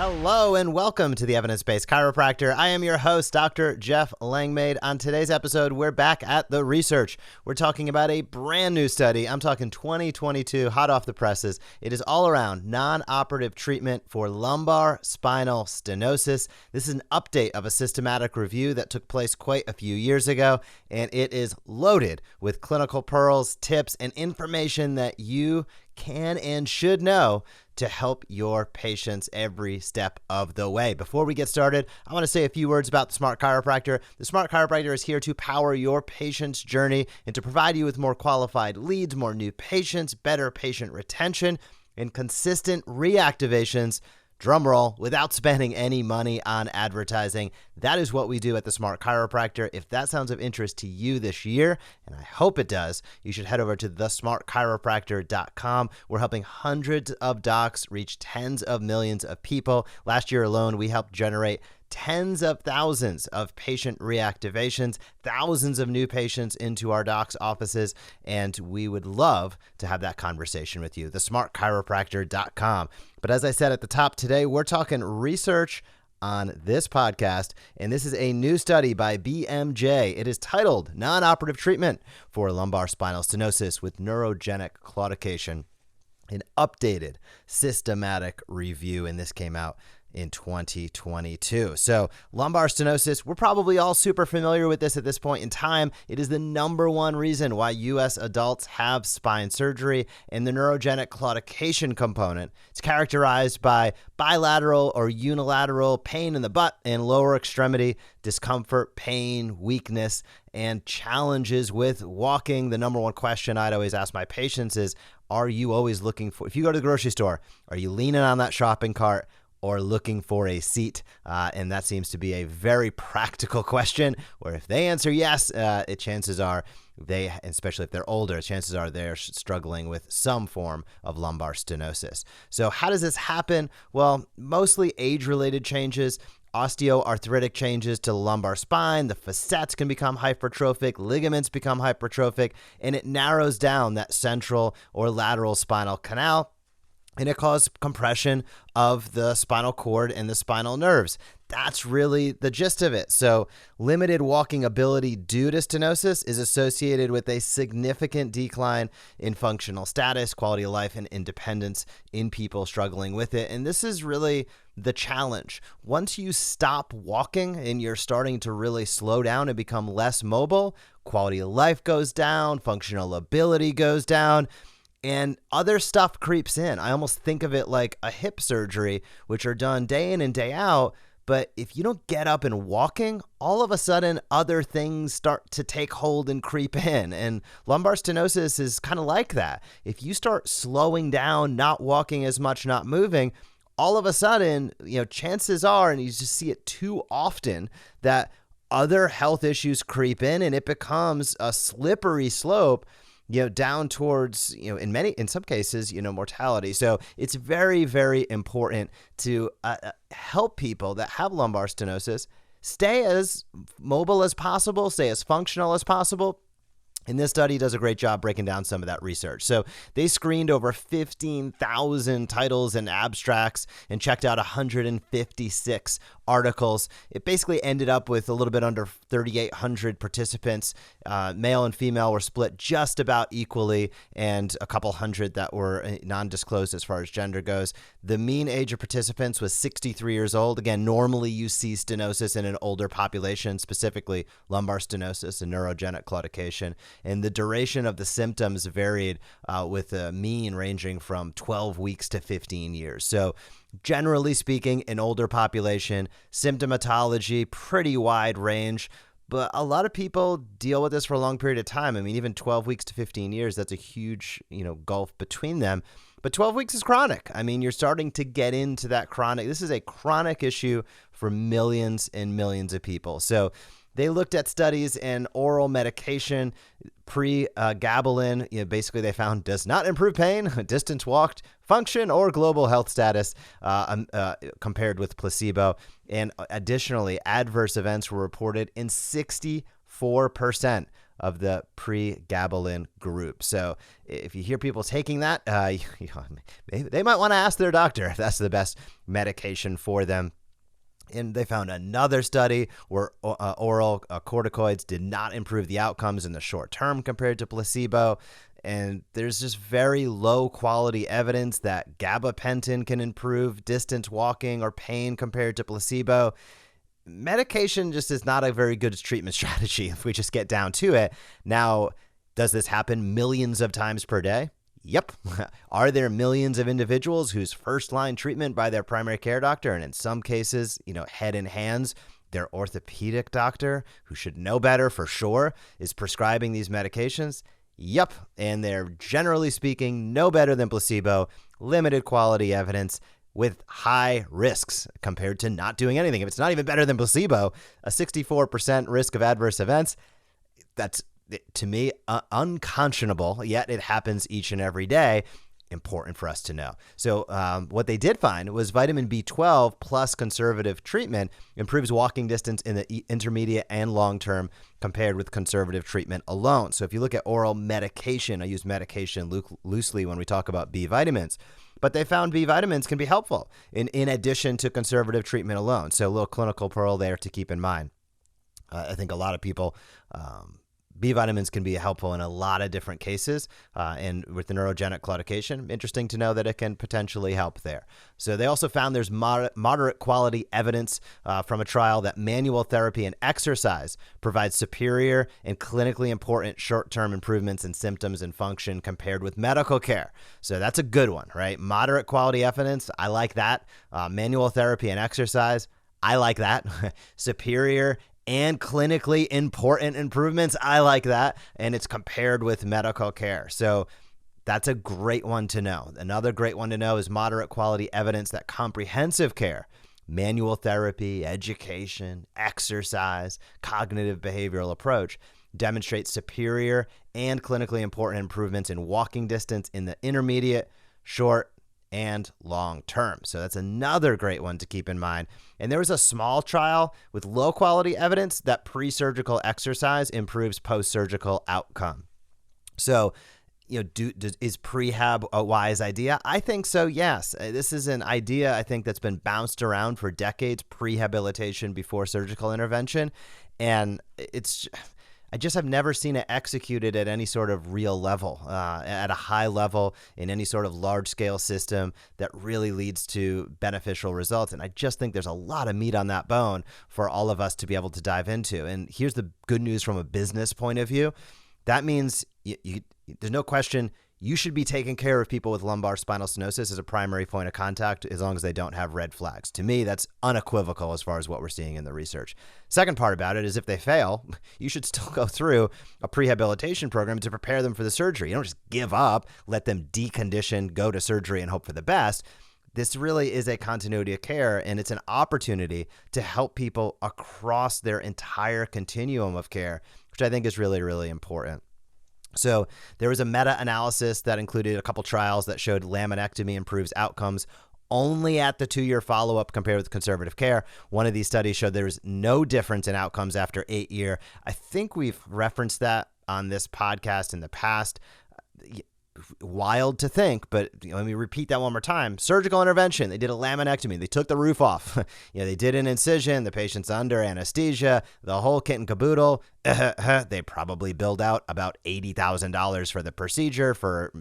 Hello and welcome to the Evidence Based Chiropractor. I am your host, Dr. Jeff Langmaid. On today's episode, we're back at the research. We're talking about a brand new study. I'm talking 2022, hot off the presses. It is all around non-operative treatment for lumbar spinal stenosis. This is an update of a systematic review that took place quite a few years ago, and it is loaded with clinical pearls, tips, and information that you can and should know to help your patients every step of the way. Before we get started, I want to say a few words about the Smart Chiropractor. The Smart Chiropractor is here to power your patient's journey and to provide you with more qualified leads, more new patients, better patient retention, and consistent reactivations, drumroll, without spending any money on advertising. That is what we do at the Smart Chiropractor. If that sounds of interest to you this year, and I hope it does, you should head over to thesmartchiropractor.com. We're helping hundreds of docs reach tens of millions of people. Last year alone, we helped generate tens of thousands of patient reactivations, thousands of new patients into our docs' offices, and we would love to have that conversation with you. Thesmartchiropractor.com. But as I said at the top today, we're talking research on this podcast, and this is a new study by BMJ. It is titled Non-Operative Treatment for Lumbar Spinal Stenosis with Neurogenic Claudication, an updated systematic review, and this came out in 2022. So lumbar stenosis, we're probably all super familiar with this at this point in time. It is the number one reason why U.S. adults have spine surgery, and the neurogenic claudication component. It's characterized by bilateral or unilateral pain in the butt and lower extremity, discomfort, pain, weakness, and challenges with walking. The number one question I'd always ask my patients is, are you always looking for, if you go to the grocery store, are you leaning on that shopping cart or looking for a seat? And that seems to be a very practical question, where if they answer yes, chances are they, especially if they're older, chances are they're struggling with some form of lumbar stenosis. So how does this happen? Well, mostly age-related changes, osteoarthritic changes to the lumbar spine, the facets can become hypertrophic, ligaments become hypertrophic, and it narrows down that central or lateral spinal canal, and it causes compression of the spinal cord and the spinal nerves. That's really the gist of it. So limited walking ability due to stenosis is associated with a significant decline in functional status, quality of life, and independence in people struggling with it. And this is really the challenge. Once you stop walking and you're starting to really slow down and become less mobile, quality of life goes down, functional ability goes down, and other stuff creeps in. I almost think of it like a hip surgery, which are done day in and day out. But if you don't get up and walking, all of a sudden other things start to take hold and creep in. And lumbar stenosis is kind of like that. If you start slowing down, not walking as much, not moving, all of a sudden, chances are, and you just see it too often, that other health issues creep in and it becomes a slippery slope, down towards, in some cases, mortality. So it's very, very important to help people that have lumbar stenosis stay as mobile as possible, stay as functional as possible. And this study does a great job breaking down some of that research. So they screened over 15,000 titles and abstracts and checked out 156 articles. It basically ended up with a little bit under 3,800 participants. Male and female were split just about equally, and a couple hundred that were non-disclosed as far as gender goes. The mean age of participants was 63 years old. Again, normally you see stenosis in an older population, specifically lumbar stenosis and neurogenic claudication. And the duration of the symptoms varied with a mean ranging from 12 weeks to 15 years. So generally speaking, an older population, symptomatology, pretty wide range. But a lot of people deal with this for a long period of time. I mean, even 12 weeks to 15 years, that's a huge, gulf between them. But 12 weeks is chronic. I mean, you're starting to get into that chronic. This is a chronic issue for millions and millions of people. So they looked at studies and oral medication, pregabalin, basically they found does not improve pain, distance walked, function, or global health status compared with placebo. And additionally, adverse events were reported in 64% of the pregabalin group. So if you hear people taking that, they might want to ask their doctor if that's the best medication for them. And they found another study where oral corticoids did not improve the outcomes in the short term compared to placebo. And there's just very low quality evidence that gabapentin can improve distance walking or pain compared to placebo. Medication just is not a very good treatment strategy if we just get down to it. Now, does this happen millions of times per day? Yep. Are there millions of individuals whose first line treatment by their primary care doctor, and in some cases, head and hands, their orthopedic doctor, who should know better for sure, is prescribing these medications? Yep. And they're generally speaking no better than placebo, limited quality evidence with high risks compared to not doing anything. If it's not even better than placebo, a 64% risk of adverse events, that's, to me, unconscionable, yet it happens each and every day. Important for us to know. So what they did find was vitamin B12 plus conservative treatment improves walking distance in the intermediate and long term compared with conservative treatment alone. So if you look at oral medication, I use medication loosely when we talk about B vitamins, but they found B vitamins can be helpful in addition to conservative treatment alone. So a little clinical pearl there to keep in mind. I think a lot of people, B vitamins can be helpful in a lot of different cases, and with the neurogenic claudication, interesting to know that it can potentially help there. So they also found there's moderate quality evidence from a trial that manual therapy and exercise provides superior and clinically important short-term improvements in symptoms and function compared with medical care. So that's a good one, right? Moderate quality evidence, I like that. Manual therapy and exercise, I like that. Superior and clinically important improvements, I like that. And it's compared with medical care. So that's a great one to know. Another great one to know is moderate quality evidence that comprehensive care, manual therapy, education, exercise, cognitive behavioral approach demonstrates superior and clinically important improvements in walking distance in the intermediate, short, and long term. So that's another great one to keep in mind. And there was a small trial with low quality evidence that pre-surgical exercise improves post-surgical outcome. So, is prehab a wise idea? I think so, yes. This is an idea I think that's been bounced around for decades, prehabilitation before surgical intervention. And I just have never seen it executed at any sort of real level, at a high level in any sort of large scale system that really leads to beneficial results. And I just think there's a lot of meat on that bone for all of us to be able to dive into. And here's the good news from a business point of view. That means there's no question you should be taking care of people with lumbar spinal stenosis as a primary point of contact as long as they don't have red flags. To me, that's unequivocal as far as what we're seeing in the research. Second part about it is if they fail, you should still go through a prehabilitation program to prepare them for the surgery. You don't just give up, let them decondition, go to surgery and hope for the best. This really is a continuity of care, and it's an opportunity to help people across their entire continuum of care, which I think is really, really important. So there was a meta-analysis that included a couple trials that showed laminectomy improves outcomes only at the 2-year follow-up compared with conservative care. One of these studies showed there was no difference in outcomes after 8 years. I think we've referenced that on this podcast in the past. Wild to think, but let me repeat that one more time. Surgical intervention. They did a laminectomy. They took the roof off. They did an incision. The patient's under anesthesia. The whole kit and caboodle. They probably billed out about $80,000 for the procedure, for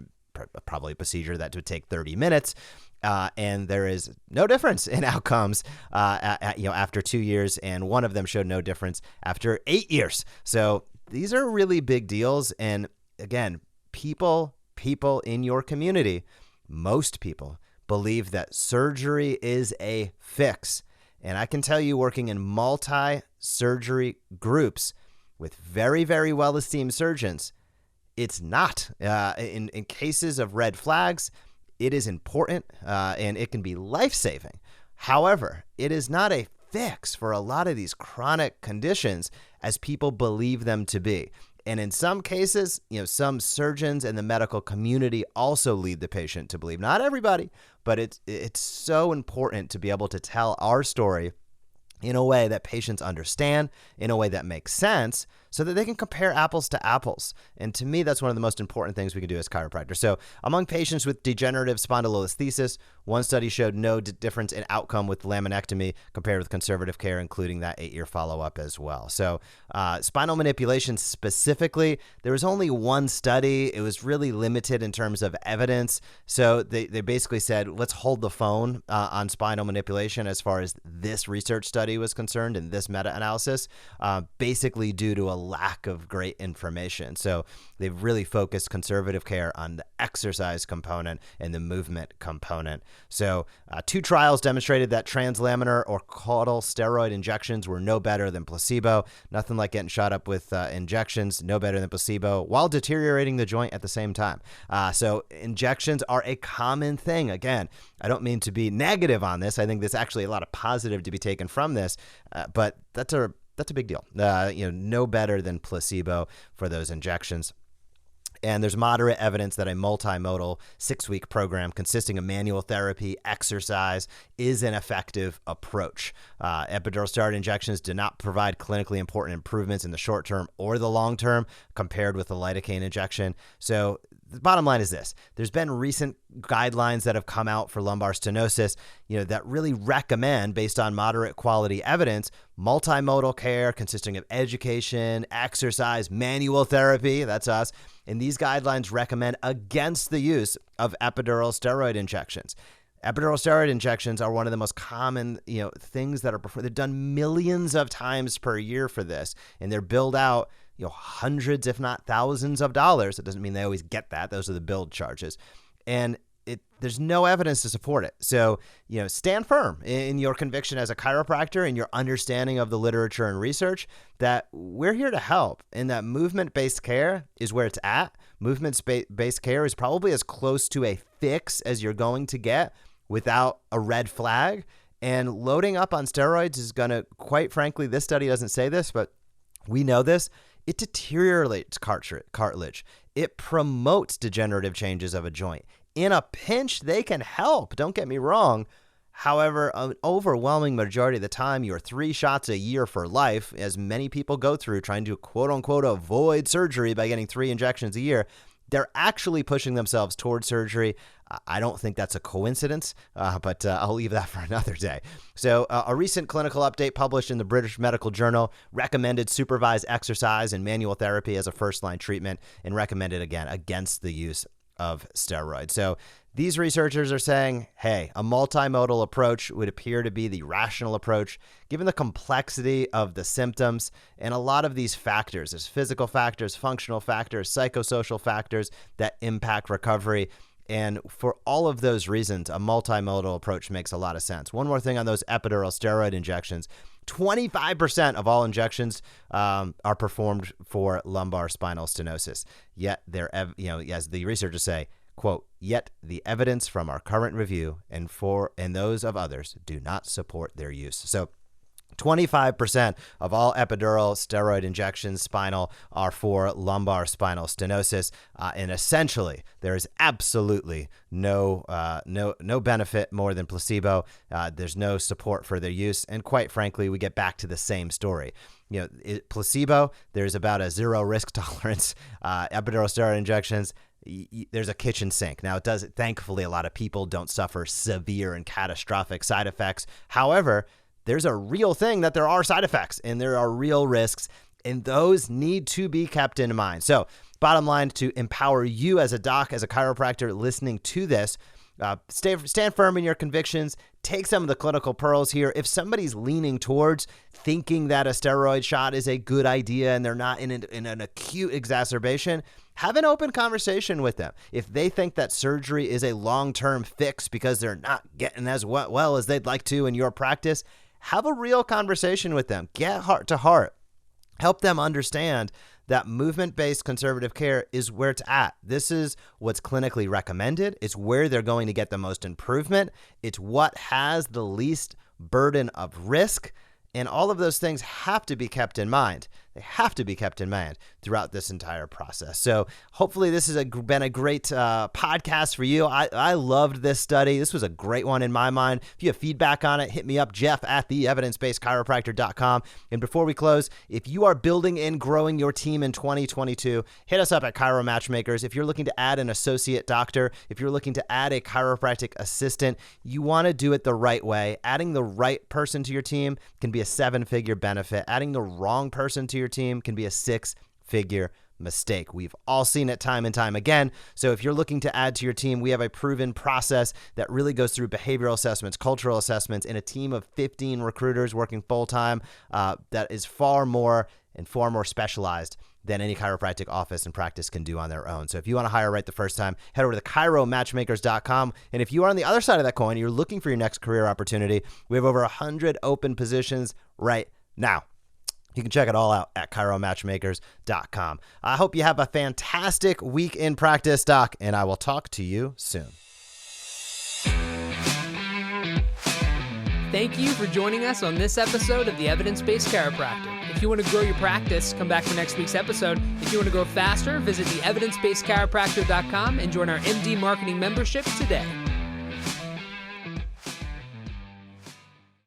probably a procedure that would take 30 minutes. And there is no difference in outcomes after 2 years, and one of them showed no difference after 8 years. So these are really big deals. And again, people in your community, most people believe that surgery is a fix. And I can tell you, working in multi-surgery groups with very, very well-esteemed surgeons, it's not. In cases of red flags, it is important and it can be life-saving. However, it is not a fix for a lot of these chronic conditions as people believe them to be. And in some cases, some surgeons and the medical community also lead the patient to believe. Not everybody, but it's so important to be able to tell our story in a way that patients understand, in a way that makes sense, so that they can compare apples to apples. And to me, that's one of the most important things we can do as chiropractors. So among patients with degenerative spondylolisthesis, one study showed no difference in outcome with laminectomy compared with conservative care, including that 8-year follow-up as well. So spinal manipulation specifically, there was only one study. It was really limited in terms of evidence. So they basically said, let's hold the phone on spinal manipulation as far as this research study was concerned and this meta-analysis, basically due to a lack of great information. So they've really focused conservative care on the exercise component and the movement component. So 2 trials demonstrated that translaminar or caudal steroid injections were no better than placebo. Nothing like getting shot up with injections, no better than placebo, while deteriorating the joint at the same time. So injections are a common thing. Again, I don't mean to be negative on this. I think there's actually a lot of positive to be taken from this, but that's a big deal. No better than placebo for those injections. And there's moderate evidence that a multimodal 6-week program consisting of manual therapy, exercise is an effective approach. Epidural steroid injections do not provide clinically important improvements in the short term or the long term compared with a lidocaine injection. So the bottom line is this. There's been recent guidelines that have come out for lumbar stenosis, that really recommend, based on moderate quality evidence, multimodal care consisting of education, exercise, manual therapy, that's us. And these guidelines recommend against the use of epidural steroid injections. Epidural steroid injections are one of the most common, things that are performed. They're done millions of times per year for this, and they're billed out, hundreds, if not thousands of dollars. It doesn't mean they always get that. Those are the billed charges. And there's no evidence to support it. So, stand firm in your conviction as a chiropractor and your understanding of the literature and research that we're here to help, and that movement-based care is where it's at. Movement-based care is probably as close to a fix as you're going to get without a red flag. And loading up on steroids is going to, quite frankly, this study doesn't say this, but we know this, it deteriorates cartilage. It promotes degenerative changes of a joint. In a pinch, they can help. Don't get me wrong. However, an overwhelming majority of the time, your 3 shots a year for life, as many people go through trying to quote unquote avoid surgery by getting 3 injections a year, they're actually pushing themselves towards surgery. I don't think that's a coincidence, but I'll leave that for another day. So a recent clinical update published in the British Medical Journal recommended supervised exercise and manual therapy as a first-line treatment, and recommended, again, against the use of steroids. So these researchers are saying, hey, a multimodal approach would appear to be the rational approach, given the complexity of the symptoms and a lot of these factors. There's physical factors, functional factors, psychosocial factors that impact recovery. And for all of those reasons, a multimodal approach makes a lot of sense. One more thing on those epidural steroid injections. 25% of all injections are performed for lumbar spinal stenosis. Yet they're, as the researchers say, quote, yet the evidence from our current review and those of others do not support their use. So 25% of all epidural steroid injections spinal are for lumbar spinal stenosis, and essentially there is absolutely no benefit more than placebo. There's no support for their use, and quite frankly, we get back to the same story. Placebo, there's about a 0 risk tolerance. Epidural steroid injections, there's a kitchen sink. Now, thankfully, a lot of people don't suffer severe and catastrophic side effects. However, there's a real thing that there are side effects and there are real risks, and those need to be kept in mind. So bottom line, to empower you as a doc, as a chiropractor listening to this, stand firm in your convictions, take some of the clinical pearls here. If somebody's leaning towards thinking that a steroid shot is a good idea and they're not in an acute exacerbation, have an open conversation with them. If they think that surgery is a long-term fix because they're not getting as well as they'd like to in your practice, have a real conversation with them. Get heart to heart. Help them understand that movement-based conservative care is where it's at. This is what's clinically recommended. It's where they're going to get the most improvement. It's what has the least burden of risk. And all of those things have to be kept in mind. They have to be kept in mind throughout this entire process. So hopefully this has been a great podcast for you. I loved this study. This was a great one in my mind. If you have feedback on it, hit me up, Jeff at theevidencebasedchiropractor.com. And before we close, if you are building and growing your team in 2022, hit us up at Chiro Matchmakers. If you're looking to add an associate doctor, if you're looking to add a chiropractic assistant, you want to do it the right way. Adding the right person to your team can be a 7-figure benefit. Adding the wrong person to your team can be a 6-figure mistake. We've all seen it time and time again. So if you're looking to add to your team, we have a proven process that really goes through behavioral assessments, cultural assessments in a team of 15 recruiters working full-time that is far more specialized than any chiropractic office and practice can do on their own. So if you want to hire right the first time, head over to chiromatchmakers.com. And if you are on the other side of that coin, you're looking for your next career opportunity, we have over 100 open positions right now. You can check it all out at chiromatchmakers.com. I hope you have a fantastic week in practice, Doc, and I will talk to you soon. Thank you for joining us on this episode of the Evidence Based Chiropractor. If you want to grow your practice, come back for next week's episode. If you want to grow faster, visit theevidencebasedchiropractor.com and join our MD Marketing membership today.